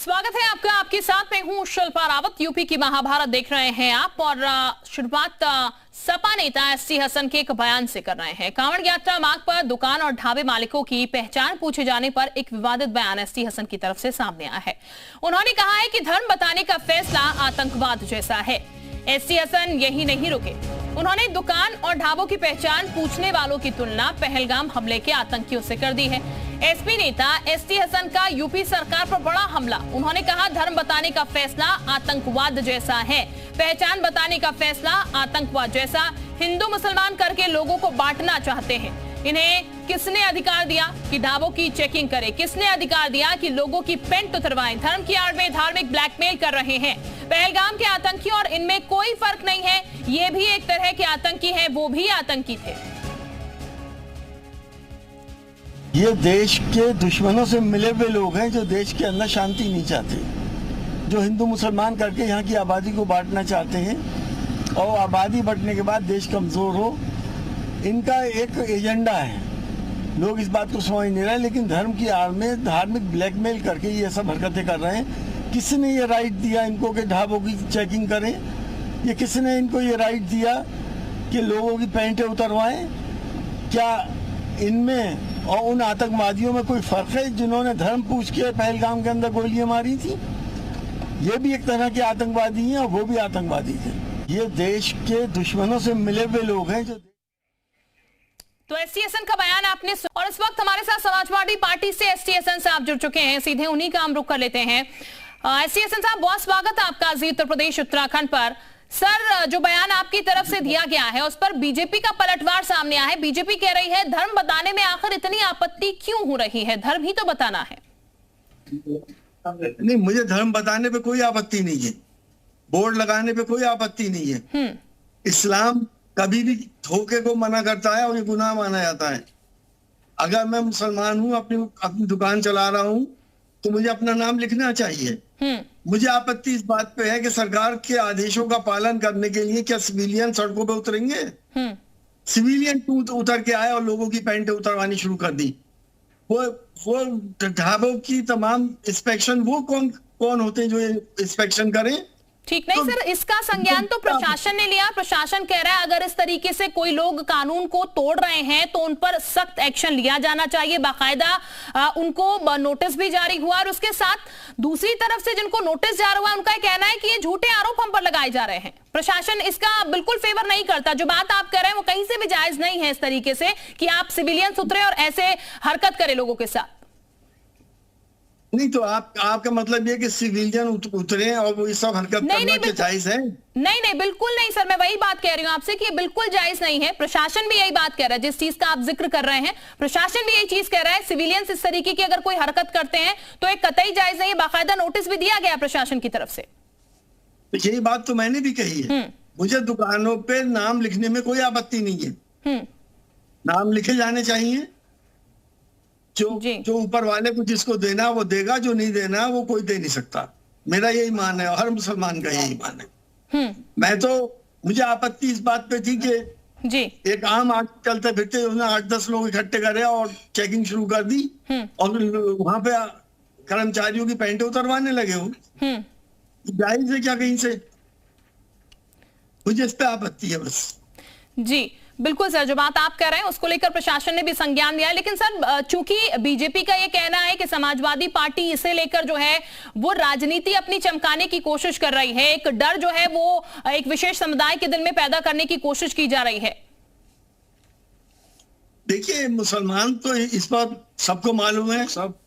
स्वागत है आपका। आपके साथ में हूं शिल्पा रावत। यूपी की महाभारत देख रहे हैं आप और शुरुआत सपा नेता एसटी हसन के एक बयान से कर रहे हैं। कांवड़ यात्रा मार्ग पर दुकान और ढाबे मालिकों की पहचान पूछे जाने पर एक विवादित बयान एसटी हसन की तरफ से सामने आया है। उन्होंने कहा है कि धर्म बताने का फैसला आतंकवाद जैसा है। एसटी हसन यही नहीं रुके। उन्होंने दुकान और ढाबों की पहचान पूछने वालों की तुलना पहलगाम हमले के आतंकियों से कर दी है। एसपी नेता एसटी हसन का यूपी सरकार पर बड़ा हमला। उन्होंने कहा धर्म बताने का फैसला आतंकवाद जैसा है, पहचान बताने का फैसला आतंकवाद जैसा। हिंदू मुसलमान करके लोगों को बांटना चाहते हैं। इन्हें किसने अधिकार दिया कि ढाबों की चेकिंग करे? किसने अधिकार दिया कि लोगों की पेंट उतरवाएं? धर्म की आड़ में धार्मिक ब्लैकमेल कर रहे हैं। पहलगाम के आतंकी और इनमें कोई फर्क नहीं है। ये भी एक तरह के आतंकी हैं, वो भी आतंकी थे। ये देश के दुश्मनों से मिले हुए लोग हैं जो देश के अंदर शांति नहीं चाहते, जो हिंदू मुसलमान करके यहाँ की आबादी को बांटना चाहते हैं और आबादी बढ़ने के बाद देश कमजोर हो। इनका एक एजेंडा है, लोग इस बात को समझ नहीं रहे, लेकिन धर्म की आड़ में धार्मिक ब्लैकमेल करके ये सब हरकतें कर रहे हैं। किसने ये राइट दिया इनको कि ढाबों की चेकिंग करें? ये किसने इनको ये राइट दिया कि लोगों की पैंटें उतरवाएं? क्या इनमें और उन आतंकवादियों में कोई फर्क है जिन्होंने धर्म पूछ के पहलगाम के अंदर गोलियां मारी थी? ये भी एक तरह के आतंकवादी हैं और वो भी आतंकवादी थे। ये देश के दुश्मनों से मिले हुए लोग हैं जो। तो एसटी हसन का बयान आपने और इस वक्त हमारे साथ समाजवादी पार्टी से एसटी हसन साहब जुड़ चुके हैं। सीधे उन्हीं का हम रुख कर लेते हैं। एसटी हसन साहब, बहुत स्वागत है आपका जी उत्तर प्रदेश उत्तराखंड पर। सर, जो बयान आपकी तरफ से दिया गया है उस पर बीजेपी का पलटवार सामने आया है। बीजेपी कह रही है धर्म बताने में आखिर इतनी आपत्ति क्यों हो रही है? धर्म ही तो बताना है। नहीं, मुझे धर्म बताने पे कोई आपत्ति नहीं है, बोर्ड लगाने पे कोई आपत्ति नहीं है। इस्लाम कभी भी धोखे को मना करता है और ये गुनाह माना जाता है। अगर मैं मुसलमान हूँ, अपनी दुकान चला रहा हूँ, तो मुझे अपना नाम लिखना चाहिए। मुझे आपत्ति इस बात पे है कि सरकार के आदेशों का पालन करने के लिए क्या सिविलियन सड़कों पे उतरेंगे? सिविलियन उतर के आए और लोगों की पैंटें उतरवानी शुरू कर दी। वो ढाबों की तमाम इंस्पेक्शन, वो कौन होते हैं जो इंस्पेक्शन करें? ठीक नहीं सर, इसका संज्ञान तो प्रशासन ने लिया। प्रशासन कह रहा है अगर इस तरीके से कोई लोग कानून को तोड़ रहे हैं तो उन पर सख्त एक्शन लिया जाना चाहिए। बाकायदा उनको नोटिस भी जारी हुआ और उसके साथ दूसरी तरफ से जिनको नोटिस जारी हुआ उनका कहना है कि ये झूठे आरोप हम पर लगाए जा रहे हैं। प्रशासन इसका बिल्कुल फेवर नहीं करता। जो बात आप कह रहे हैं वो कहीं से भी जायज नहीं है इस तरीके से कि आप सिविलियंस उतरे और ऐसे हरकत करें लोगों के साथ। नहीं तो आपका मतलब ये कि सिविलियन उतरे और वो ये सब हरकत करना क्या जायज है? नहीं, बिल्कुल नहीं सर, मैं वही बात कह रही हूँ आपसे कि ये बिल्कुल जायज नहीं है। प्रशासन भी यही बात कह रहा है, जिस चीज का आप जिक्र कर रहे हैं प्रशासन भी यही चीज कह रहा है। सिविलियंस इस तरीके की अगर कोई हरकत करते हैं तो एक कतई जायज नहीं है। बाकायदा नोटिस भी दिया गया प्रशासन की तरफ से। यही बात तो मैंने भी कही है। मुझे दुकानों पे नाम लिखने में कोई आपत्ति नहीं है। नाम लिखे जाने चाहिए। जो ऊपर वाले को जिसको देना वो देगा, जो नहीं देना वो कोई दे नहीं सकता। मेरा यही मान है, हर मुसलमान का यही मान है। मुझे आपत्ति इस बात पे थी कि एक आम आदमी चलते फिरते उसने 8-10 लोग इकट्ठे करे और चेकिंग शुरू कर दी और वहां पे कर्मचारियों की पैंटें उतरवाने लगे हो। जाहिर से क्या कहीं से, मुझे इस पे आपत्ति है बस। जी बिल्कुल सर, जो बात आप कह रहे हैं उसको लेकर प्रशासन ने भी संज्ञान लिया है। लेकिन सर, चूंकि बीजेपी का ये कहना है कि समाजवादी पार्टी इसे लेकर जो है वो राजनीति अपनी चमकाने की कोशिश कर रही है, एक डर जो है वो एक विशेष समुदाय के दिल में पैदा करने की कोशिश की जा रही है। देखिए, मुसलमान तो इस बात सबको मालूम है, सब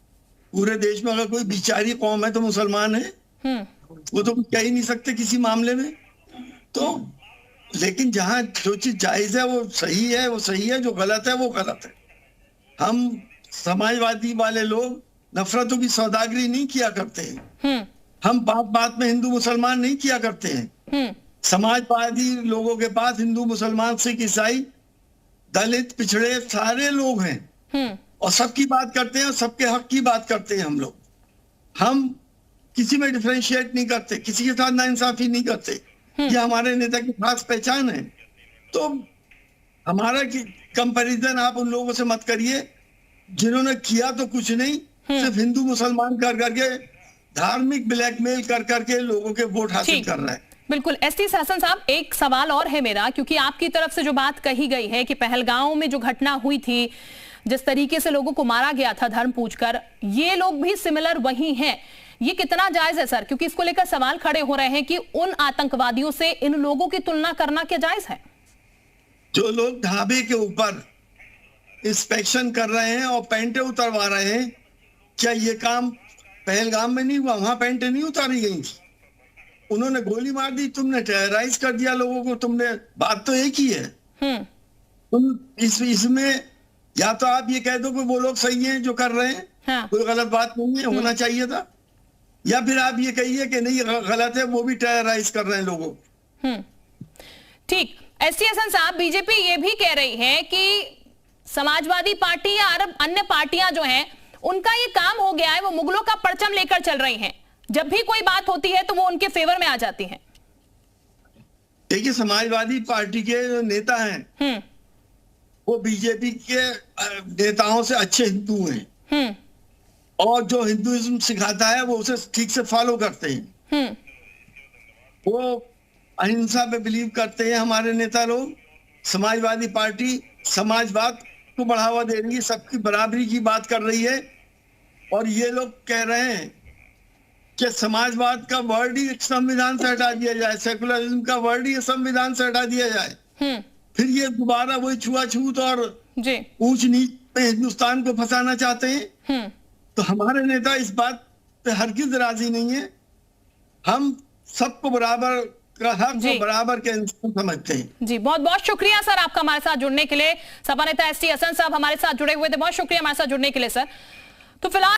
पूरे देश में अगर कोई बिचारी कौम है तो मुसलमान है। वो तो कुछ कह ही नहीं सकते किसी मामले में। तो लेकिन जहां जो चीज जायज है वो सही है, वो सही है, जो गलत है वो गलत है। हम समाजवादी वाले लोग नफरतों की सौदागरी नहीं किया करते हैं। हम बात बात में हिंदू मुसलमान नहीं किया करते हैं। समाजवादी लोगों के पास हिंदू मुसलमान सिख ईसाई दलित पिछड़े सारे लोग हैं और सबकी बात करते हैं, सबके हक की बात करते हैं। हम किसी में डिफरेंशिएट नहीं करते, किसी के साथ नाइंसाफी नहीं करते। ये हमारे नेता की खास पहचान है। तो हमारा कंपैरिजन आप उन लोगों से मत करिए जिन्होंने किया तो कुछ नहीं, सिर्फ हिंदू मुसलमान कर करके धार्मिक ब्लैकमेल कर करके लोगों के वोट हासिल कर रहा है। बिल्कुल। एसटी हसन साहब, एक सवाल और है मेरा, क्योंकि आपकी तरफ से जो बात कही गई है कि पहलगांव में जो घटना हुई थी, जिस तरीके से लोगों को मारा गया था धर्म पूछकर, ये लोग भी सिमिलर वही हैं। ये कितना जायज है सर? क्योंकि इसको लेकर सवाल खड़े हो रहे हैं कि उन आतंकवादियों से इन लोगों की तुलना करना क्या जायज है? जो लोग ढाबे के ऊपर इंस्पेक्शन कर रहे हैं और पेंटें उतरवा रहे हैं, क्या ये काम पहलगाम में नहीं हुआ? वहां पेंटें नहीं उतारी गई थी, उन्होंने गोली मार दी, तुमने टेरराइज कर दिया लोगों को, तुमने, बात तो एक ही है। तुम इसमें या तो आप ये कह दो कि वो लोग सही हैं जो कर रहे हैं, हाँ। कोई गलत बात नहीं है, होना चाहिए था, या फिर आप ये कहिए कि नहीं गलत है, वो भी टेरराइज कर रहे हैं लोगों को। ठीक। एसटी हसन साहब, बीजेपी ये भी कह रही है कि समाजवादी पार्टी या अरब अन्य पार्टियां जो हैं उनका ये काम हो गया है, वो मुगलों का परचम लेकर चल रही हैं, जब भी कोई बात होती है तो वो उनके फेवर में आ जाती हैं। देखिए, समाजवादी पार्टी के जो नेता हैं वो बीजेपी के नेताओं से अच्छे हिंदू हैं, और जो हिंदुइज्म सिखाता है वो उसे ठीक से फॉलो करते हैं। वो अहिंसा पे बिलीव करते हैं हमारे नेता लोग। समाजवादी पार्टी समाजवाद को बढ़ावा दे रही है, सबकी बराबरी की बात कर रही है, और ये लोग कह रहे हैं कि समाजवाद का वर्ड ही संविधान से हटा दिया जाए, सेकुलरिज्म का वर्ड ही संविधान से हटा दिया जाए। फिर ये दोबारा वही छुआछूत और ऊंच नीच पे हिंदुस्तान को फंसाना चाहते हैं। तो हमारे नेता इस बात पे हरगिज राजी नहीं है। हम सबको बराबर का हक और बराबर के इंसान समझते हैं। जी, बहुत बहुत शुक्रिया सर आपका हमारे साथ जुड़ने के लिए। सपा नेता एसटी हसन साहब हमारे साथ जुड़े हुए थे, बहुत शुक्रिया हमारे साथ जुड़ने के लिए सर। तो फिलहाल